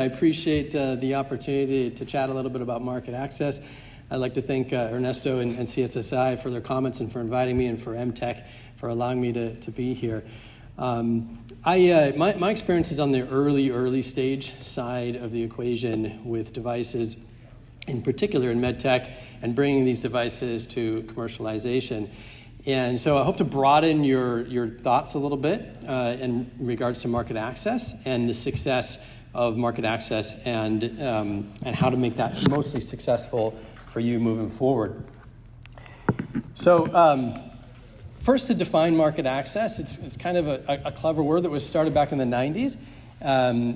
I appreciate the opportunity to chat a little bit about market access. I'd like to thank Ernesto and CSSI for their comments and for inviting me, and for MTEC for allowing me to be here. My experience is on the early stage side of the equation with devices, in particular in MedTech, and bringing these devices to commercialization. And so I hope to broaden your thoughts a little bit in regards to market access and the success of market access, and how to make that mostly successful for you moving forward. So first, to define market access, it's kind of a clever word that was started back in the 90s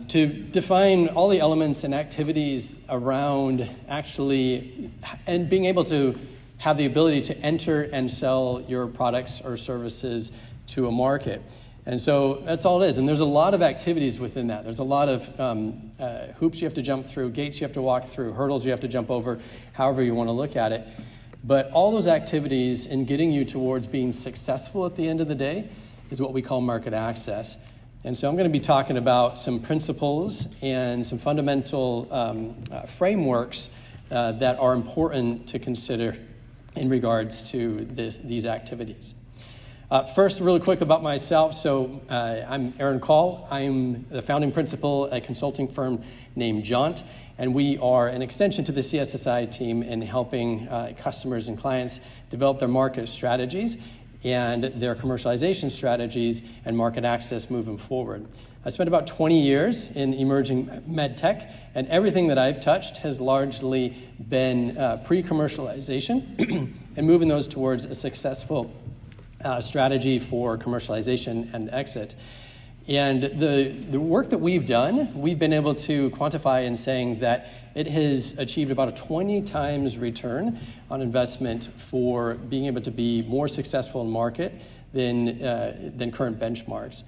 to define all the elements and activities around actually and being able to have the ability to enter and sell your products or services to a market. And so that's all it is. And there's a lot of activities within that. There's a lot of hoops you have to jump through, gates you have to walk through, hurdles you have to jump over, however you want to look at it. But all those activities in getting you towards being successful at the end of the day is what we call market access. And so I'm going to be talking about some principles and some fundamental frameworks that are important to consider in regards to these activities. First, really quick about myself. So I'm Aaron Call. I'm the founding principal at a consulting firm named Jaunt, and we are an extension to the CSSI team in helping customers and clients develop their market strategies and their commercialization strategies and market access moving forward. I spent about 20 years in emerging medtech, and everything that I've touched has largely been pre-commercialization and moving those towards a successful strategy for commercialization and exit. And the work that we've done, we've been able to quantify in saying that it has achieved about a 20 times return on investment for being able to be more successful in market than current benchmarks.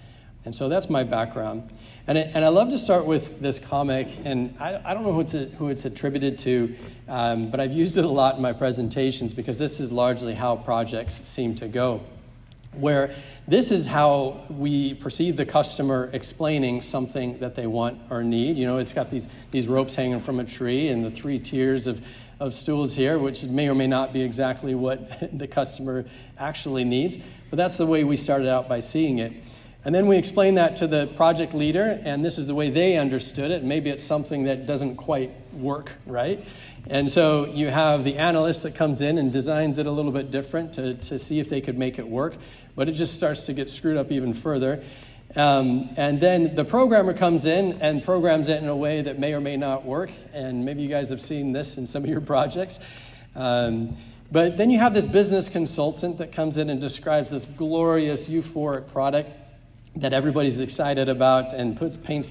And so that's my background. And I love to start with this comic, and I don't know who it's attributed to, but I've used it a lot in my presentations because this is largely how projects seem to go, where this is how we perceive the customer explaining something that they want or need. You know, it's got these ropes hanging from a tree and the 3 tiers of stools here, which may or may not be exactly what the customer actually needs, but that's the way we started out by seeing it. And then we explain that to the project leader, and this is the way they understood it. Maybe it's something that doesn't quite work, right? And so you have the analyst that comes in and designs it a little bit different to see if they could make it work, but it just starts to get screwed up even further. And then the programmer comes in and programs it in a way that may or may not work, and maybe you guys have seen this in some of your projects. But then you have this business consultant that comes in and describes this glorious, euphoric product that everybody's excited about and paints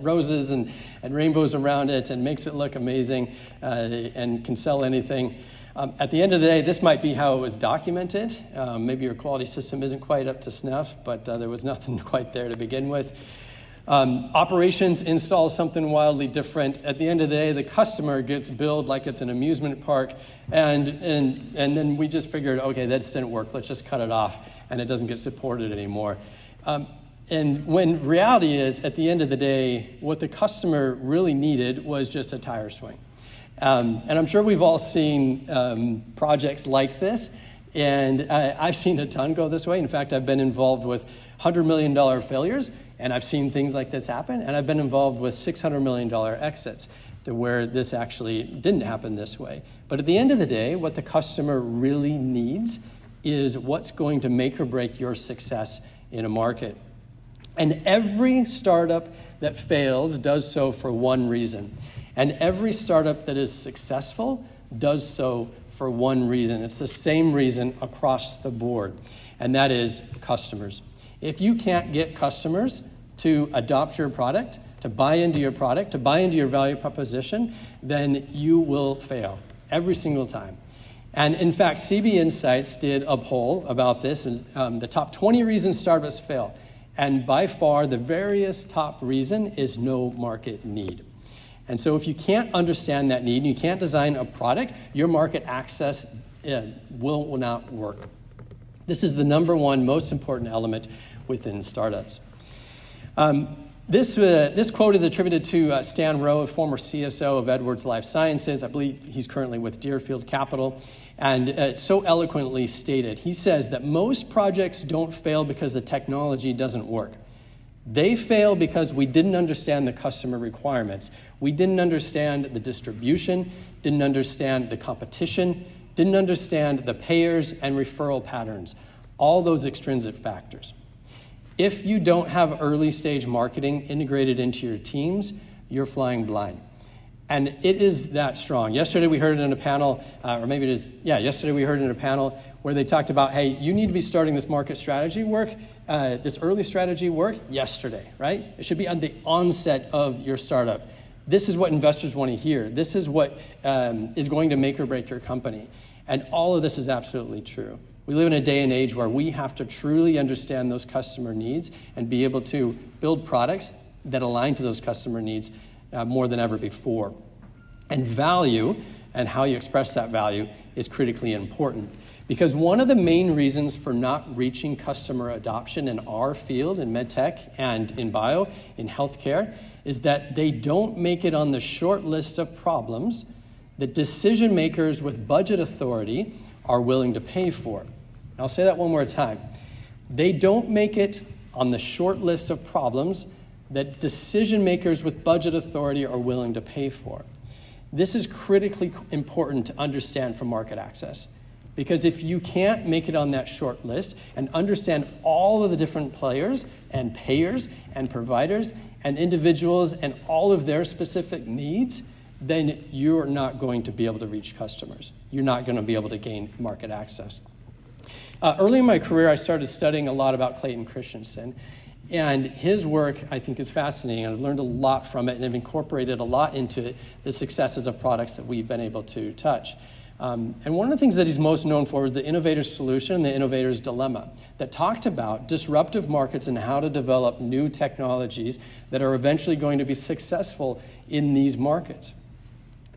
roses and rainbows around it and makes it look amazing and can sell anything. At the end of the day, this might be how it was documented. Maybe your quality system isn't quite up to snuff, but there was nothing quite there to begin with. Operations installs something wildly different. At the end of the day, the customer gets billed like it's an amusement park, and then we just figured, okay, that didn't work. Let's just cut it off, and it doesn't get supported anymore. And when reality is, at the end of the day, what the customer really needed was just a tire swing. And I'm sure we've all seen projects like this, and I've seen a ton go this way. In fact, I've been involved with $100 million failures, and I've seen things like this happen, and I've been involved with $600 million exits to where this actually didn't happen this way. But at the end of the day, what the customer really needs is what's going to make or break your success in a market. And every startup that fails does so for one reason. And every startup that is successful does so for one reason. It's the same reason across the board, and that is customers. If you can't get customers to adopt your product, to buy into your product, to buy into your value proposition, then you will fail every single time. And in fact, CB Insights did a poll about this, the top 20 reasons startups fail. And by far, the various top reason is no market need. And so if you can't understand that need, and you can't design a product, your market access will not work. This is the number one most important element within startups. This quote is attributed to Stan Rowe, a former CSO of Edwards Life Sciences. I believe he's currently with Deerfield Capital, and so eloquently stated. He says that most projects don't fail because the technology doesn't work. They fail because we didn't understand the customer requirements. We didn't understand the distribution, didn't understand the competition, didn't understand the payers and referral patterns, all those extrinsic factors. If you don't have early stage marketing integrated into your teams, you're flying blind. And it is that strong. Yesterday we heard it in a panel, yesterday we heard it in a panel where they talked about, hey, you need to be starting this market strategy work, this early strategy work yesterday, right? It should be at the onset of your startup. This is what investors want to hear. This is what is going to make or break your company. And all of this is absolutely true. We live in a day and age where we have to truly understand those customer needs and be able to build products that align to those customer needs more than ever before. And value and how you express that value is critically important. Because one of the main reasons for not reaching customer adoption in our field, in medtech and in bio, in healthcare, is that they don't make it on the short list of problems that decision makers with budget authority are willing to pay for. And I'll say that one more time. They don't make it on the short list of problems that decision makers with budget authority are willing to pay for. This is critically important to understand for market access. Because if you can't make it on that short list and understand all of the different players and payers and providers and individuals and all of their specific needs, then you're not going to be able to reach customers. You're not going to be able to gain market access. Early in my career, I started studying a lot about Clayton Christensen. And his work, I think, is fascinating. I've learned a lot from it and have incorporated a lot into the successes of products that we've been able to touch. And one of the things that he's most known for is the innovator's solution and the innovator's dilemma that talked about disruptive markets and how to develop new technologies that are eventually going to be successful in these markets.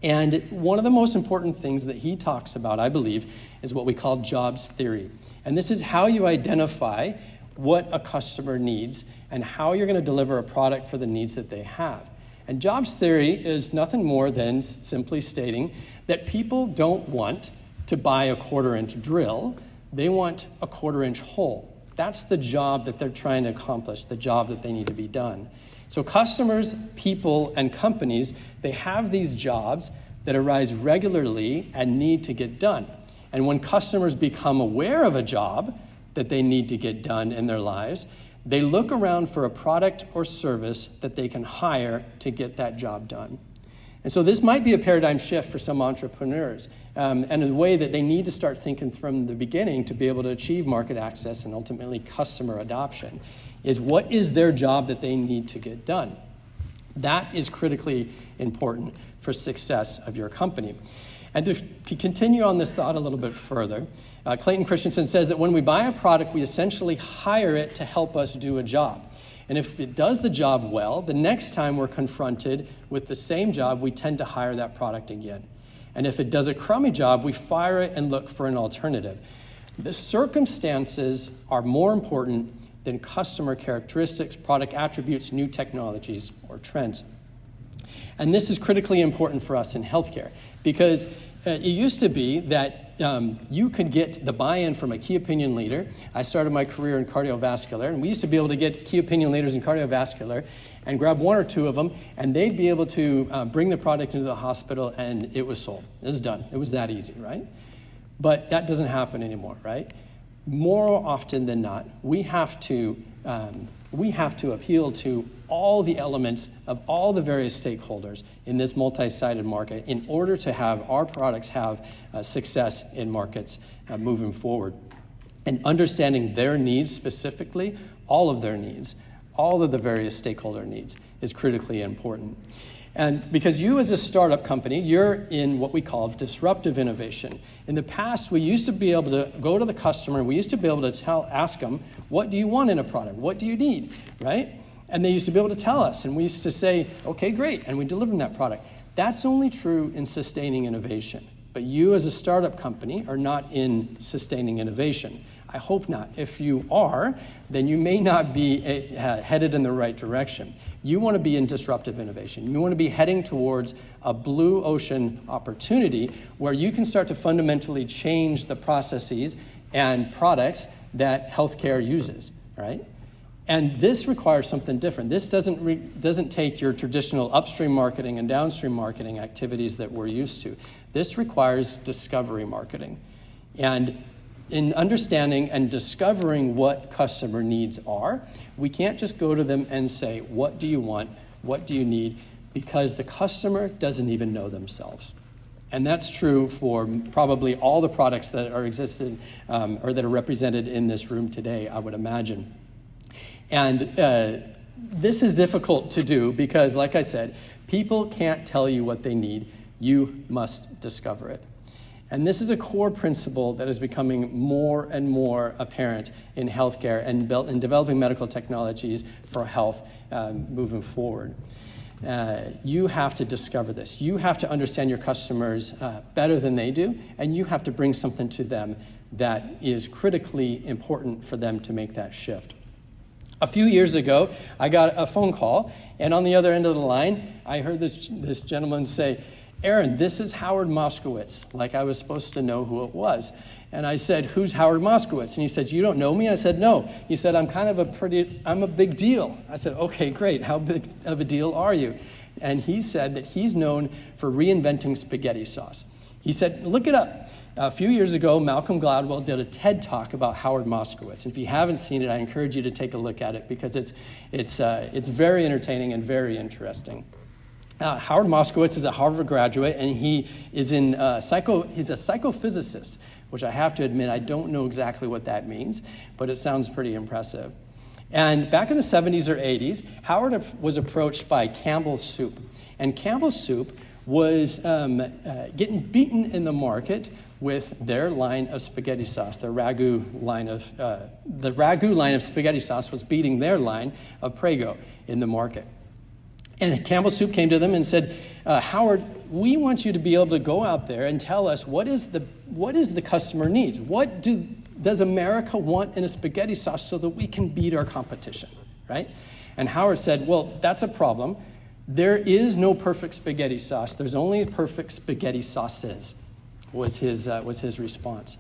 And one of the most important things that he talks about, I believe, is what we call jobs theory. And this is how you identify what a customer needs and how you're going to deliver a product for the needs that they have. And jobs theory is nothing more than simply stating that people don't want to buy a 1/4-inch drill, they want a 1/4-inch hole. That's the job that they're trying to accomplish, the job that they need to be done. So customers, people, and companies, they have these jobs that arise regularly and need to get done. And when customers become aware of a job that they need to get done in their lives, they look around for a product or service that they can hire to get that job done. And so this might be a paradigm shift for some entrepreneurs, and a way that they need to start thinking from the beginning to be able to achieve market access and ultimately customer adoption, is what is their job that they need to get done? That is critically important for success of your company. And to continue on this thought a little bit further, Clayton Christensen says that when we buy a product, we essentially hire it to help us do a job. And if it does the job well, the next time we're confronted with the same job, we tend to hire that product again. And if it does a crummy job, we fire it and look for an alternative. The circumstances are more important than customer characteristics, product attributes, new technologies, or trends. And this is critically important for us in healthcare because it used to be that you could get the buy-in from a key opinion leader. I started my career in cardiovascular, and we used to be able to get key opinion leaders in cardiovascular and grab one or two of them, and they'd be able to bring the product into the hospital, and it was sold. It was done. It was that easy, right? But that doesn't happen anymore, right? More often than not, we have to appeal to all the elements of all the various stakeholders in this multi-sided market in order to have our products have success in markets moving forward. And understanding their needs specifically, all of their needs, all of the various stakeholder needs is critically important. And because you as a startup company, you're in what we call disruptive innovation. In the past, we used to be able to go to the customer, and we used to be able to ask them, what do you want in a product? What do you need, right? And they used to be able to tell us, and we used to say, okay, great, and we deliver them that product. That's only true in sustaining innovation. But you as a startup company are not in sustaining innovation. I hope not. If you are, then you may not be headed in the right direction. You want to be in disruptive innovation. You want to be heading towards a blue ocean opportunity where you can start to fundamentally change the processes and products that healthcare uses, right? And this requires something different. This doesn't take your traditional upstream marketing and downstream marketing activities that we're used to. This requires discovery marketing. And in understanding and discovering what customer needs are, we can't just go to them and say, what do you want? What do you need? Because the customer doesn't even know themselves. And that's true for probably all the products that are existed or that are represented in this room today, I would imagine. And this is difficult to do because, like I said, people can't tell you what they need. You must discover it. And this is a core principle that is becoming more and more apparent in healthcare and in developing medical technologies for health moving forward. You have to discover this. You have to understand your customers better than they do, and you have to bring something to them that is critically important for them to make that shift. A few years ago, I got a phone call, and on the other end of the line, I heard this gentleman say, "Aaron, this is Howard Moskowitz," like I was supposed to know who it was. And I said, "Who's Howard Moskowitz?" And he said, "You don't know me?" And I said, "No." He said, I'm a big deal." I said, "Okay, great. How big of a deal are you?" And he said that he's known for reinventing spaghetti sauce. He said, "Look it up." A few years ago, Malcolm Gladwell did a TED Talk about Howard Moskowitz. If you haven't seen it, I encourage you to take a look at it because it's very entertaining and very interesting. Howard Moskowitz is a Harvard graduate, and he is he's a psychophysicist, which I have to admit I don't know exactly what that means, but it sounds pretty impressive. And back in the 70s or 80s, Howard was approached by Campbell's Soup, and Campbell's Soup was getting beaten in the market with their line of spaghetti sauce. The ragu line of spaghetti sauce was beating their line of Prego in the market. And Campbell's Soup came to them and said, "Howard, we want you to be able to go out there and tell us what is the customer needs. What does America want in a spaghetti sauce so that we can beat our competition, right?" And Howard said, "Well, that's a problem. There is no perfect spaghetti sauce. There's only perfect spaghetti sauces," was his response.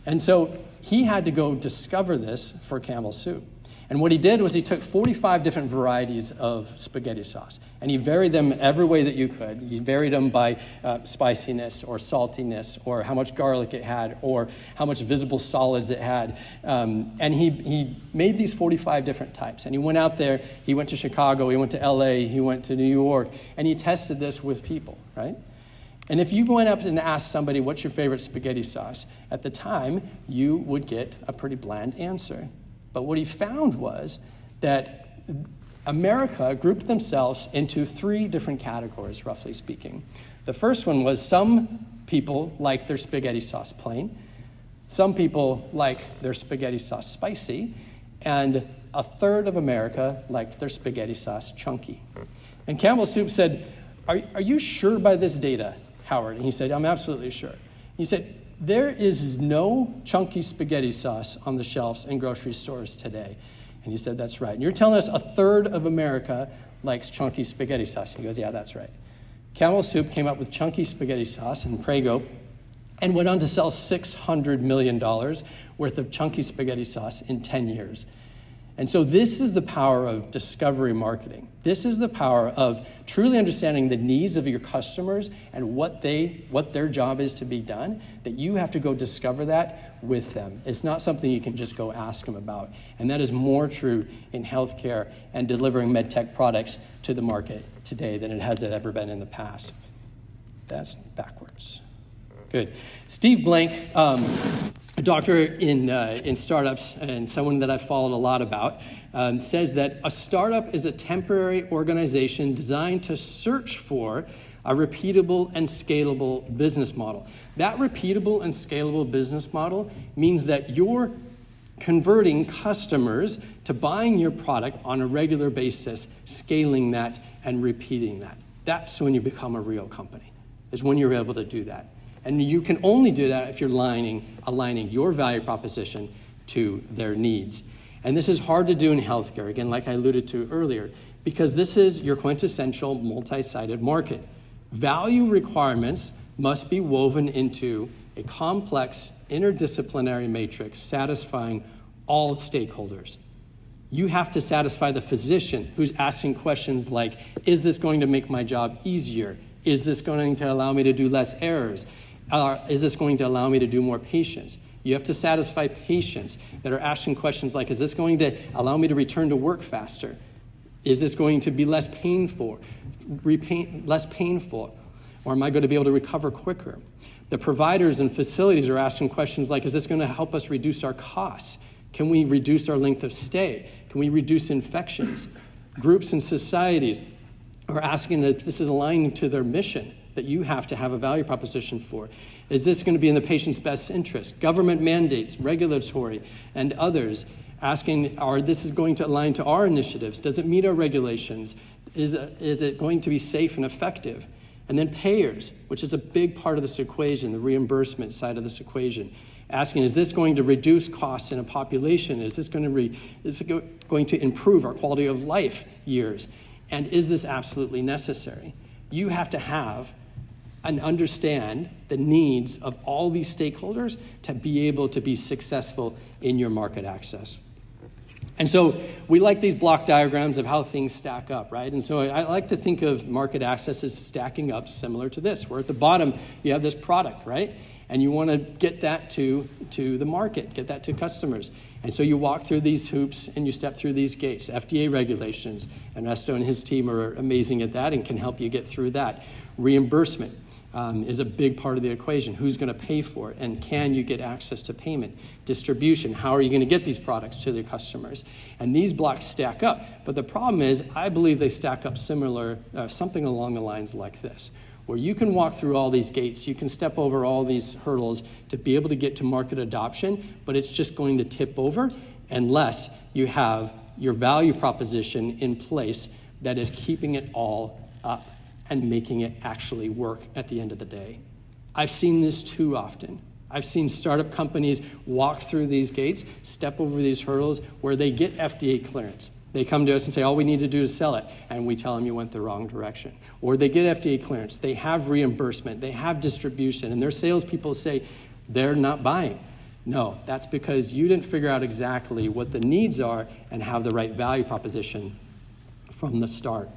And so he had to go discover this for Campbell's Soup. And what he did was he took 45 different varieties of spaghetti sauce, and he varied them every way that you could. He varied them by spiciness or saltiness or how much garlic it had or how much visible solids it had. And he made these 45 different types. And he went out there, he went to Chicago, he went to LA, he went to New York, and he tested this with people, right? And if you went up and asked somebody, "What's your favorite spaghetti sauce?" at the time, you would get a pretty bland answer. But what he found was that America grouped themselves into 3 different categories, roughly speaking. The first one was some people like their spaghetti sauce plain, some people like their spaghetti sauce spicy, and a third of America liked their spaghetti sauce chunky. And Campbell's Soup said, are you sure by this data, Howard? And he said, "I'm absolutely sure." He said, "There is no chunky spaghetti sauce on the shelves in grocery stores today." And he said, "That's right. And you're telling us a third of America likes chunky spaghetti sauce?" He goes, "Yeah, that's right." Campbell's Soup came up with chunky spaghetti sauce and Prego and went on to sell $600 million worth of chunky spaghetti sauce in 10 years. And so this is the power of discovery marketing. This is the power of truly understanding the needs of your customers and what their job is to be done, that you have to go discover that with them. It's not something you can just go ask them about. And that is more true in healthcare and delivering medtech products to the market today than it has ever been in the past. That's backwards. Good. Steve Blank, a doctor in startups and someone that I've followed a lot about, says that a startup is a temporary organization designed to search for a repeatable and scalable business model. That repeatable and scalable business model means that you're converting customers to buying your product on a regular basis, scaling that and repeating that. That's when you become a real company, is when you're able to do that. And you can only do that if you're aligning your value proposition to their needs. And this is hard to do in healthcare, again, like I alluded to earlier, because this is your quintessential multi-sided market. Value requirements must be woven into a complex interdisciplinary matrix satisfying all stakeholders. You have to satisfy the physician who's asking questions like, is this going to make my job easier? Is this going to allow me to do less errors? Is this going to allow me to do more patients? You have to satisfy patients that are asking questions like, is this going to allow me to return to work faster? Is this going to be less painful? Or am I going to be able to recover quicker? The providers and facilities are asking questions like, is this going to help us reduce our costs? Can we reduce our length of stay? Can we reduce infections? Groups and societies are asking if this is aligned to their mission that you have to have a value proposition for. Is this going to be in the patient's best interest? Government mandates, regulatory, and others asking, this is going to align to our initiatives? Does it meet our regulations? Is it going to be safe and effective? And then payers, which is a big part of this equation, the reimbursement side of this equation, asking, is this going to reduce costs in a population? Is this going to improve our quality of life years? And is this absolutely necessary? You have to have and understand the needs of all these stakeholders to be able to be successful in your market access. And so we like these block diagrams of how things stack up, right? And so I like to think of market access as stacking up similar to this, where at the bottom you have this product, right? And you want to get that to the market, get that to customers. And so you walk through these hoops and you step through these gates, FDA regulations, and Resto and his team are amazing at that and can help you get through that. Reimbursement is a big part of the equation. Who's going to pay for it? And can you get access to payment? Distribution, how are you going to get these products to their customers? And these blocks stack up. But the problem is, I believe they stack up similar, something along the lines like this, where you can walk through all these gates, you can step over all these hurdles to be able to get to market adoption, but it's just going to tip over unless you have your value proposition in place that is keeping it all up and making it actually work at the end of the day. I've seen this too often. I've seen startup companies walk through these gates, step over these hurdles where they get FDA clearance. They come to us and say, all we need to do is sell it. And we tell them you went the wrong direction. Or they get FDA clearance. They have reimbursement. They have distribution. And their salespeople say, they're not buying. No, that's because you didn't figure out exactly what the needs are and have the right value proposition from the start.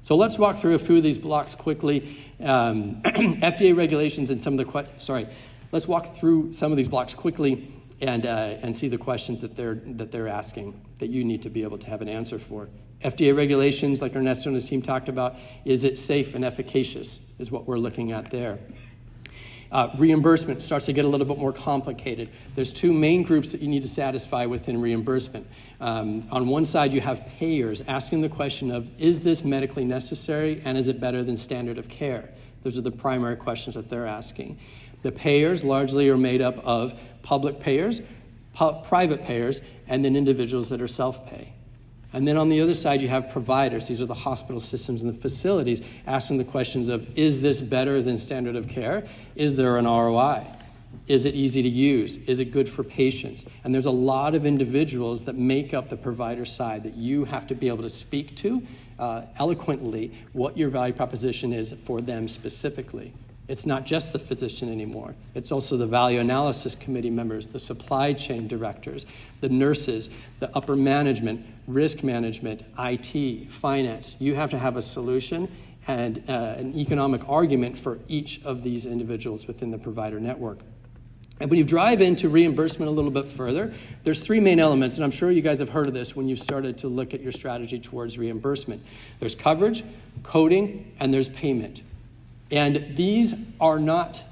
So let's walk through a few of these blocks quickly. FDA regulations and some of the let's walk through some of these blocks quickly and see the questions that they're asking that you need to be able to have an answer for. FDA regulations, like Ernesto and his team talked about, is it safe and efficacious is what we're looking at there. Reimbursement starts to get a little bit more complicated. There's two main groups that you need to satisfy within reimbursement. On one side, you have payers asking the question of, is this medically necessary and is it better than standard of care? Those are the primary questions that they're asking. The payers largely are made up of public payers, private payers, and then individuals that are self-pay. And then on the other side, you have providers. These are the hospital systems and the facilities asking the questions of, is this better than standard of care? Is there an ROI? Is it easy to use? Is it good for patients? And there's a lot of individuals that make up the provider side that you have to be able to speak to eloquently what your value proposition is for them specifically. It's not just the physician anymore. It's also the value analysis committee members, the supply chain directors, the nurses, the upper management, risk management, IT, finance. You have to have a solution and an economic argument for each of these individuals within the provider network. And when you drive into reimbursement a little bit further, there's three main elements, and I'm sure you guys have heard of this when you've started to look at your strategy towards reimbursement. There's coverage, coding, and there's payment. And these are not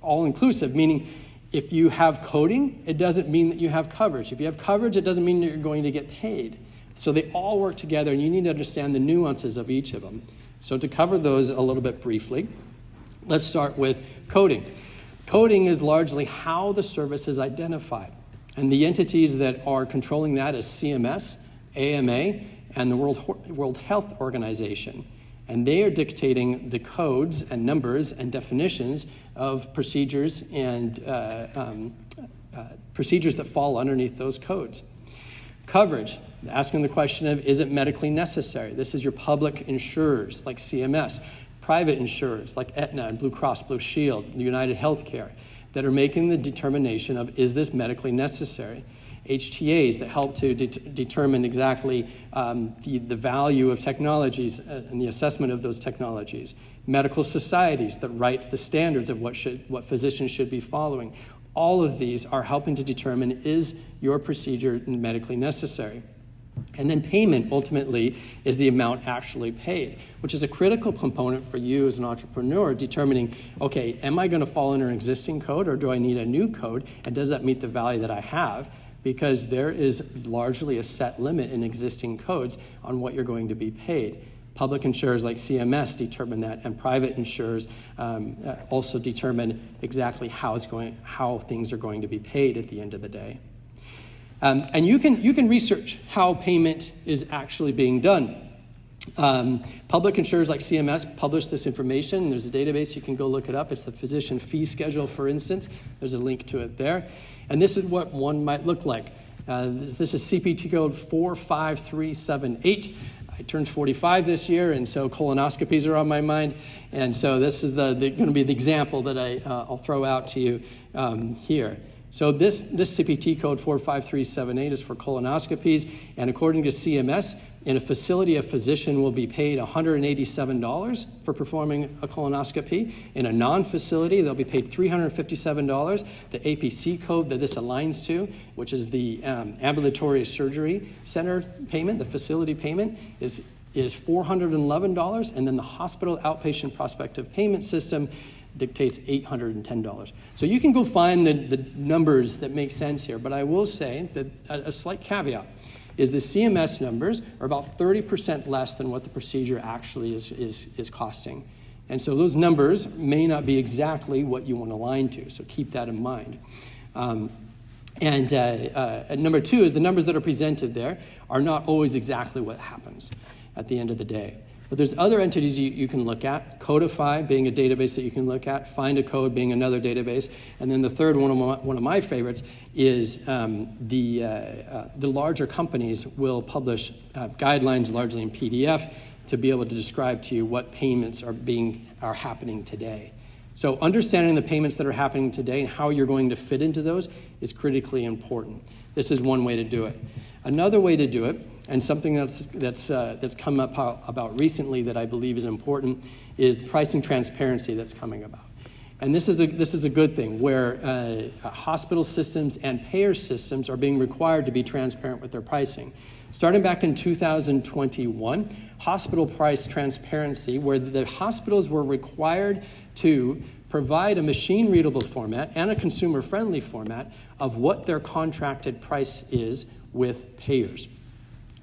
all-inclusive, meaning if you have coding, it doesn't mean that you have coverage. If you have coverage, it doesn't mean that you're going to get paid. So they all work together, and you need to understand the nuances of each of them. So to cover those a little bit briefly, let's start with coding. Coding is largely how the service is identified. And the entities that are controlling that is CMS, AMA, and the World Health Organization. And they are dictating the codes and numbers and definitions of procedures and procedures that fall underneath those codes. Coverage, asking the question of, is it medically necessary? This is your public insurers like CMS, private insurers like Aetna and Blue Cross Blue Shield, United Healthcare, that are making the determination of, is this medically necessary? HTAs that help to determine exactly the value of technologies and the assessment of those technologies. Medical societies that write the standards of what physicians should be following. All of these are helping to determine, is your procedure medically necessary? And then payment, ultimately, is the amount actually paid, which is a critical component for you as an entrepreneur, determining, okay, am I going to fall under an existing code, or do I need a new code, and does that meet the value that I have? Because there is largely a set limit in existing codes on what you're going to be paid. Public insurers like CMS determine that, and private insurers also determine exactly how things are going to be paid at the end of the day. And you can research how payment is actually being done. Public insurers like CMS publish this information. There's a database, you can go look it up. It's the physician fee schedule, for instance. There's a link to it there. And this is what one might look like. This is CPT code 45378. I turned 45 this year, and so colonoscopies are on my mind. And so this is going to be the example that I'll throw out to you here. So this CPT code 45378 is for colonoscopies, and according to CMS, in a facility, a physician will be paid $187 for performing a colonoscopy. In a non-facility, they'll be paid $357. The APC code that this aligns to, which is the ambulatory surgery center payment, the facility payment, is $411, and then the hospital outpatient prospective payment system dictates $810. So you can go find the numbers that make sense here, but I will say that a slight caveat is the CMS numbers are about 30% less than what the procedure actually is costing. And so those numbers may not be exactly what you want to align to, so keep that in mind. And number two is the numbers that are presented there are not always exactly what happens at the end of the day. But there's other entities you can look at, Codify being a database that you can look at, Find a Code being another database, and then the third one of my favorites is the larger companies will publish guidelines largely in PDF to be able to describe to you what payments are happening today. So understanding the payments that are happening today and how you're going to fit into those is critically important. This is one way to do it. Another way to do it, and something that's come up about recently that I believe is important, is the pricing transparency that's coming about. And this is a good thing, where hospital systems and payer systems are being required to be transparent with their pricing. Starting back in 2021, hospital price transparency, where the hospitals were required to provide a machine-readable format and a consumer-friendly format of what their contracted price is with payers.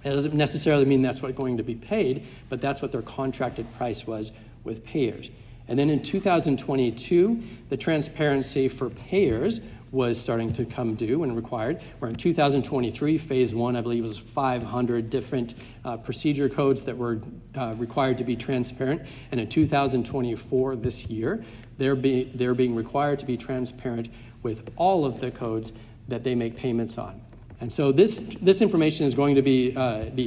That doesn't necessarily mean that's what's going to be paid, but that's what their contracted price was with payers. And then in 2022, the transparency for payers was starting to come due and required, where in 2023, phase one, I believe, was 500 different procedure codes that were required to be transparent. And in 2024, this year, they're being required to be transparent with all of the codes that they make payments on. And so this information is going to be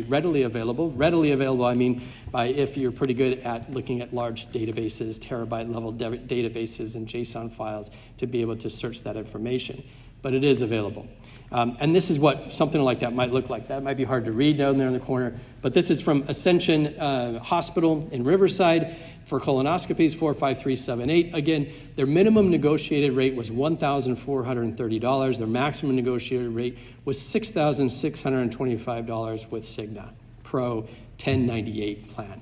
readily available. Readily available, I mean, by if you're pretty good at looking at large databases, terabyte-level databases and JSON files to be able to search that information. But it is available. And this is what something like that might look like. That might be hard to read down there in the corner. But this is from Ascension Hospital in Riverside for colonoscopies, 45378. Again, their minimum negotiated rate was $1,430. Their maximum negotiated rate was $6,625 with Cigna Pro 1098 plan.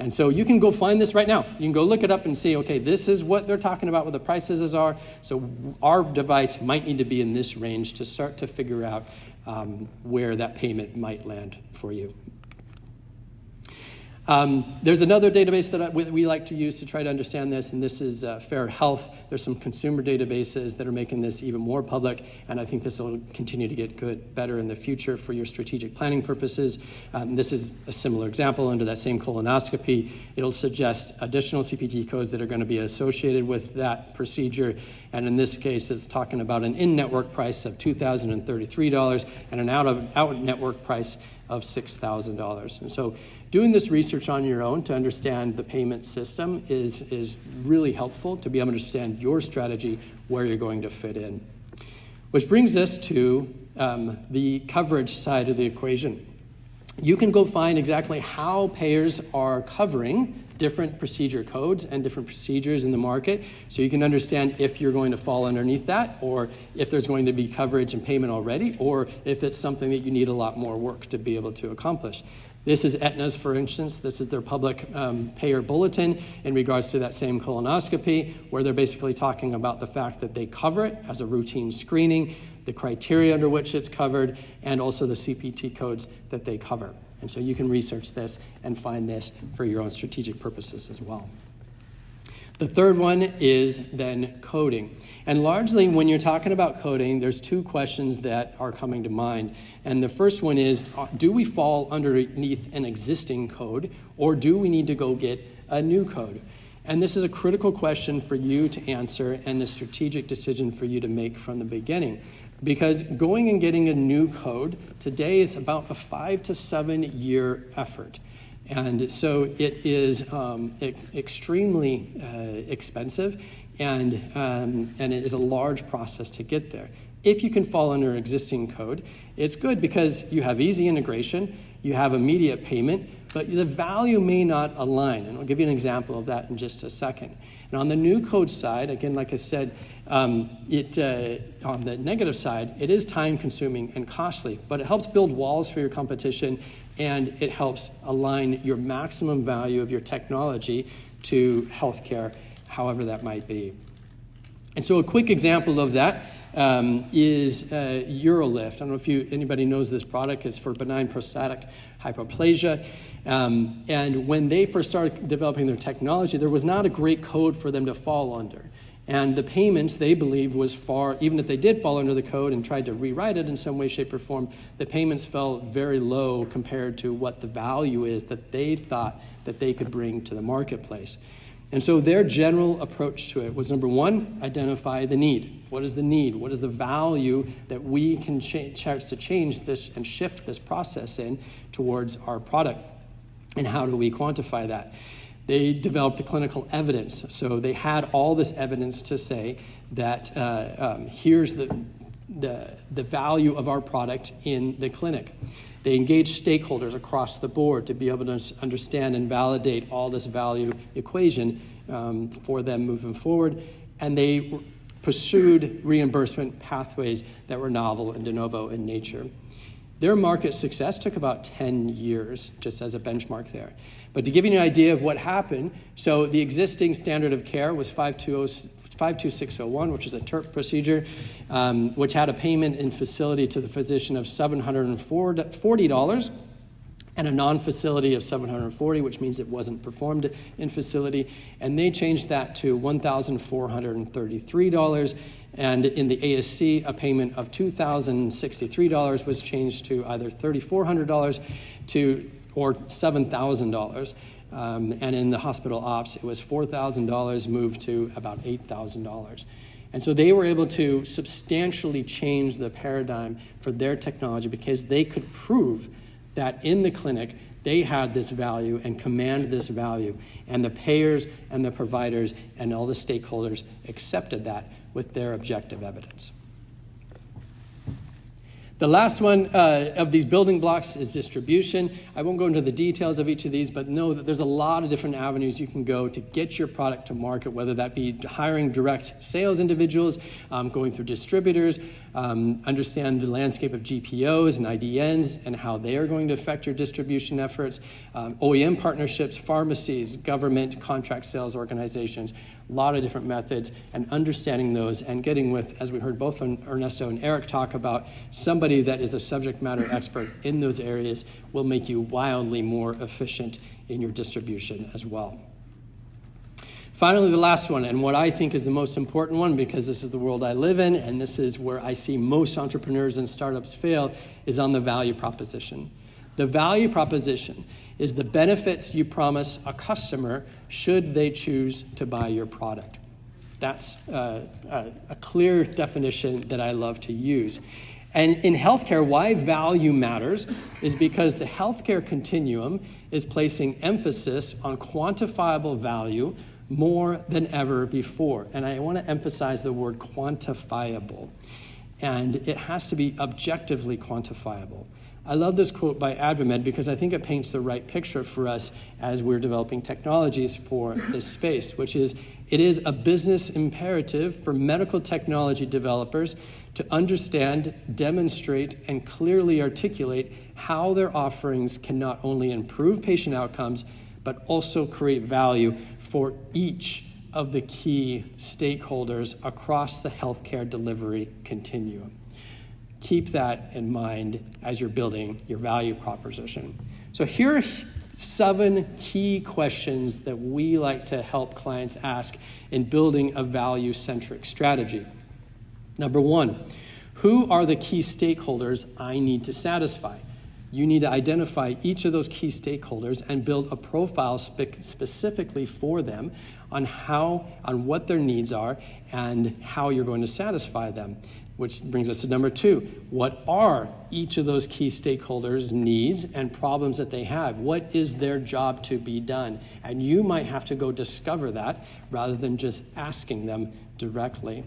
And so you can go find this right now. You can go look it up and see, okay, this is what they're talking about, what the prices are. So our device might need to be in this range to start to figure out where that payment might land for you. There's another database that we like to use to try to understand this, and this is Fair Health. There's some consumer databases that are making this even more public, and I think this will continue to get better in the future for your strategic planning purposes. This is a similar example under that same colonoscopy. It'll suggest additional CPT codes that are going to be associated with that procedure, and in this case, it's talking about an in-network price of $2,033 and an out-network price of $6,000. And so doing this research on your own to understand the payment system is really helpful to be able to understand your strategy, where you're going to fit in. Which brings us to the coverage side of the equation. You can go find exactly how payers are covering different procedure codes and different procedures in the market, so you can understand if you're going to fall underneath that, or if there's going to be coverage and payment already, or if it's something that you need a lot more work to be able to accomplish. This is Aetna's, for instance. This is their public payer bulletin in regards to that same colonoscopy, where they're basically talking about the fact that they cover it as a routine screening, the criteria under which it's covered, and also the CPT codes that they cover. And so you can research this and find this for your own strategic purposes as well. The third one is then coding. And largely when you're talking about coding, there's two questions that are coming to mind. And the first one is, do we fall underneath an existing code, or do we need to go get a new code? And this is a critical question for you to answer and a strategic decision for you to make from the beginning. Because going and getting a new code today is about a 5 to 7 year effort. And so it is extremely expensive, and it is a large process to get there. If you can fall under an existing code, it's good because you have easy integration, you have immediate payment, but the value may not align. And I'll give you an example of that in just a second. And on the new code side, again, like I said, on the negative side, it is time consuming and costly, but it helps build walls for your competition, and it helps align your maximum value of your technology to healthcare, however that might be. And so a quick example of that is Urolift. I don't know if anybody knows this product. It's for benign prostatic hyperplasia. And when they first started developing their technology, there was not a great code for them to fall under. And the payments, they believed, was far, even if they did fall under the code and tried to rewrite it in some way, shape, or form, the payments fell very low compared to what the value is that they thought that they could bring to the marketplace. And so their general approach to it was, number one, identify the need. What is the need? What is the value that we can chance to change this and shift this process in towards our product? And how do we quantify that? They developed the clinical evidence. So they had all this evidence to say that here's the value of our product in the clinic. They engaged stakeholders across the board to be able to understand and validate all this value equation for them moving forward. And they pursued reimbursement pathways that were novel and de novo in nature. Their market success took about 10 years, just as a benchmark there. But to give you an idea of what happened, so the existing standard of care was 52601, which is a TURP procedure, which had a payment in facility to the physician of $740, and a non-facility of $740, which means it wasn't performed in facility. And they changed that to $1,433. And in the ASC, a payment of $2,063 was changed to either $3,400 or $7,000. And in the hospital ops, it was $4,000 moved to about $8,000. And so they were able to substantially change the paradigm for their technology because they could prove that in the clinic, they had this value and commanded this value. And the payers and the providers and all the stakeholders accepted that with their objective evidence. The last one of these building blocks is distribution. I won't go into the details of each of these, but know that there's a lot of different avenues you can go to get your product to market, whether that be hiring direct sales individuals, going through distributors, understand the landscape of GPOs and IDNs and how they are going to affect your distribution efforts, OEM partnerships, pharmacies, government, contract sales organizations. a lot of different methods, and understanding those and getting with, as we heard both Ernesto and Eric talk about, somebody that is a subject matter expert in those areas will make you wildly more efficient in your distribution as well. Finally, the last one, and what I think is the most important one, because this is the world I live in, and this is where I see most entrepreneurs and startups fail, is on the value proposition. The value proposition is the benefits you promise a customer should they choose to buy your product. That's a clear definition that I love to use. And in healthcare, why value matters is because the healthcare continuum is placing emphasis on quantifiable value more than ever before. And I want to emphasize the word quantifiable. And it has to be objectively quantifiable. I love this quote by AdvaMed because I think it paints the right picture for us as we're developing technologies for this space, which is, it is a business imperative for medical technology developers to understand, demonstrate, and clearly articulate how their offerings can not only improve patient outcomes, but also create value for each of the key stakeholders across the healthcare delivery continuum. Keep that in mind as you're building your value proposition. So here are 7 key questions that we like to help clients ask in building a value-centric strategy. Number 1, who are the key stakeholders I need to satisfy? You need to identify each of those key stakeholders and build a profile specifically for them on what their needs are and how you're going to satisfy them. Which brings us to number 2. What are each of those key stakeholders' needs and problems that they have? What is their job to be done? And you might have to go discover that rather than just asking them directly.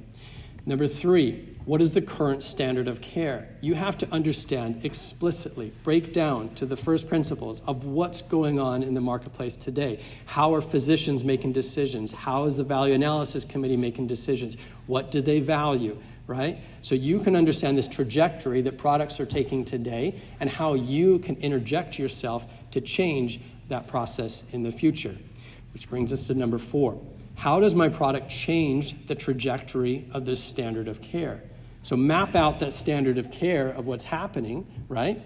Number 3, what is the current standard of care? You have to understand explicitly, break down to the first principles of what's going on in the marketplace today. How are physicians making decisions? How is the value analysis committee making decisions? What do they value, right? So you can understand this trajectory that products are taking today and how you can interject yourself to change that process in the future. Which brings us to number 4. How does my product change the trajectory of this standard of care? So map out that standard of care of what's happening, right?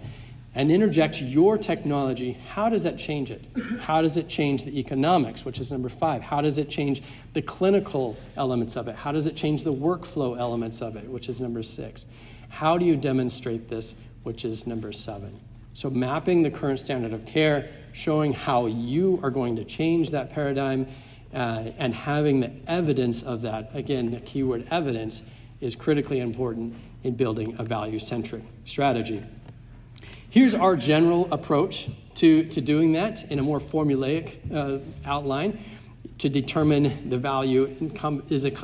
And interject your technology. How does that change it? How does it change the economics, which is number 5? How does it change the clinical elements of it? How does it change the workflow elements of it, which is number 6? How do you demonstrate this, which is number 7? So mapping the current standard of care, showing how you are going to change that paradigm, and having the evidence of that, again, the keyword evidence, is critically important in building a value-centric strategy. Here's our general approach to doing that in a more formulaic outline to determine the value,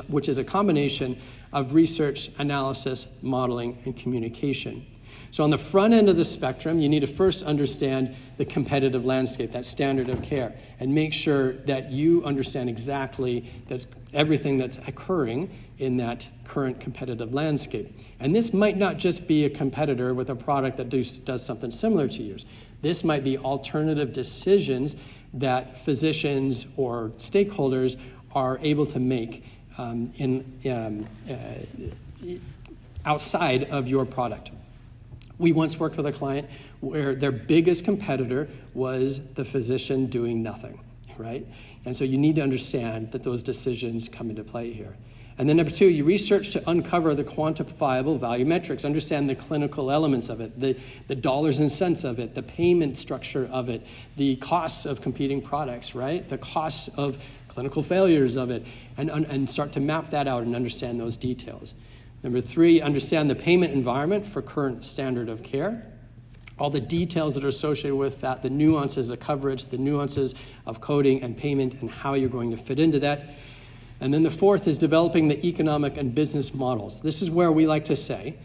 which is a combination of research, analysis, modeling, and communication. So on the front end of the spectrum, you need to first understand the competitive landscape, that standard of care, and make sure that you understand exactly everything that's occurring in that current competitive landscape. And this might not just be a competitor with a product that does something similar to yours. This might be alternative decisions that physicians or stakeholders are able to make outside of your product. We once worked with a client where their biggest competitor was the physician doing nothing, right? And so you need to understand that those decisions come into play here. And then number 2, you research to uncover the quantifiable value metrics, understand the clinical elements of it, the dollars and cents of it, the payment structure of it, the costs of competing products, right? The costs of clinical failures of it, and start to map that out and understand those details. Number 3, understand the payment environment for current standard of care, all the details that are associated with that, the nuances of coverage, the nuances of coding and payment, and how you're going to fit into that. And then the 4th is developing the economic and business models. This is where we like to say,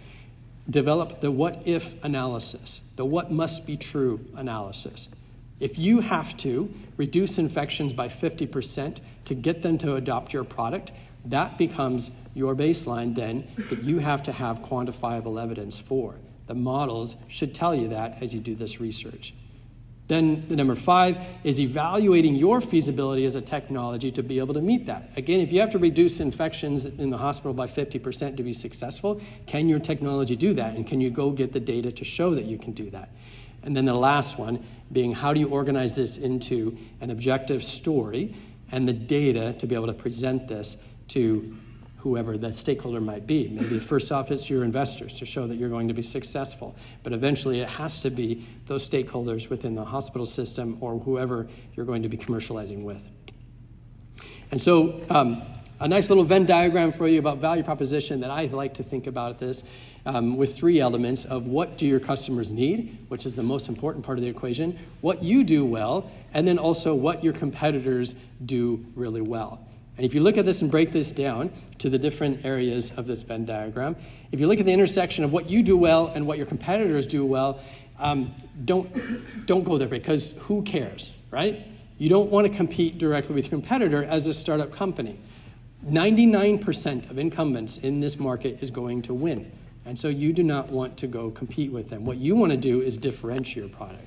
develop the what-if analysis, the what must be true analysis. If you have to reduce infections by 50% to get them to adopt your product, that becomes your baseline then that you have to have quantifiable evidence for. The models should tell you that as you do this research. Then the number 5 is evaluating your feasibility as a technology to be able to meet that. Again, if you have to reduce infections in the hospital by 50% to be successful, can your technology do that? And can you go get the data to show that you can do that? And then the last one being, how do you organize this into an objective story and the data to be able to present this to whoever that stakeholder might be. Maybe first off, it's your investors to show that you're going to be successful. But eventually it has to be those stakeholders within the hospital system or whoever you're going to be commercializing with. And so a nice little Venn diagram for you about value proposition that I like to think about this with 3 elements of what do your customers need, which is the most important part of the equation, what you do well, and then also what your competitors do really well. And if you look at this and break this down to the different areas of this Venn diagram, if you look at the intersection of what you do well and what your competitors do well, don't go there, because who cares, right? You don't want to compete directly with your competitor as a startup company. 99% of incumbents in this market is going to win. And so you do not want to go compete with them. What you want to do is differentiate your product.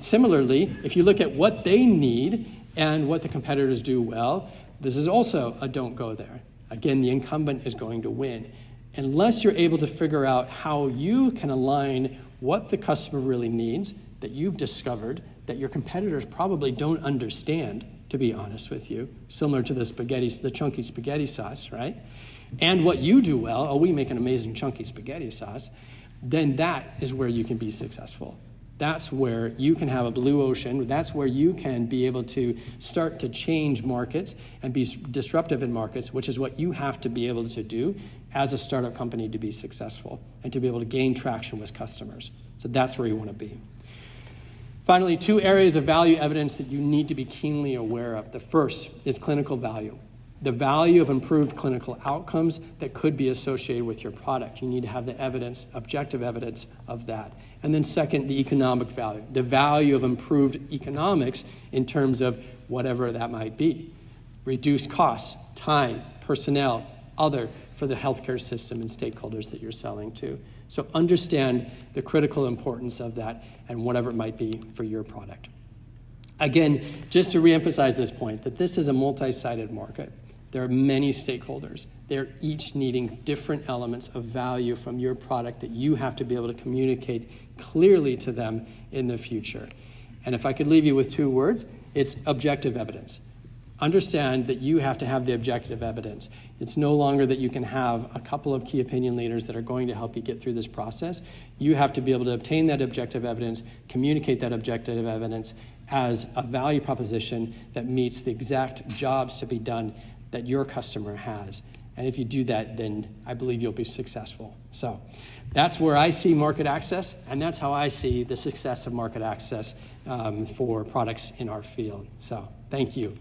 Similarly, if you look at what they need and what the competitors do well, this is also a don't go there. Again, the incumbent is going to win. Unless you're able to figure out how you can align what the customer really needs that you've discovered that your competitors probably don't understand, to be honest with you, similar to the chunky spaghetti sauce, right? And what you do well, we make an amazing chunky spaghetti sauce, then that is where you can be successful. That's where you can have a blue ocean. That's where you can be able to start to change markets and be disruptive in markets, which is what you have to be able to do as a startup company to be successful and to be able to gain traction with customers. So that's where you want to be. Finally, 2 areas of value evidence that you need to be keenly aware of. The first is clinical value. The value of improved clinical outcomes that could be associated with your product. You need to have the evidence, objective evidence of that. And then second, the economic value, the value of improved economics in terms of whatever that might be. Reduced costs, time, personnel, other for the healthcare system and stakeholders that you're selling to. So understand the critical importance of that and whatever it might be for your product. Again, just to reemphasize this point, that this is a multi-sided market. There are many stakeholders. They're each needing different elements of value from your product that you have to be able to communicate clearly to them in the future. And if I could leave you with 2 words, it's objective evidence. Understand that you have to have the objective evidence. It's no longer that you can have a couple of key opinion leaders that are going to help you get through this process. You have to be able to obtain that objective evidence, communicate that objective evidence as a value proposition that meets the exact jobs to be done that your customer has. And if you do that, then I believe you'll be successful. So that's where I see market access, and that's how I see the success of market access for products in our field. So thank you.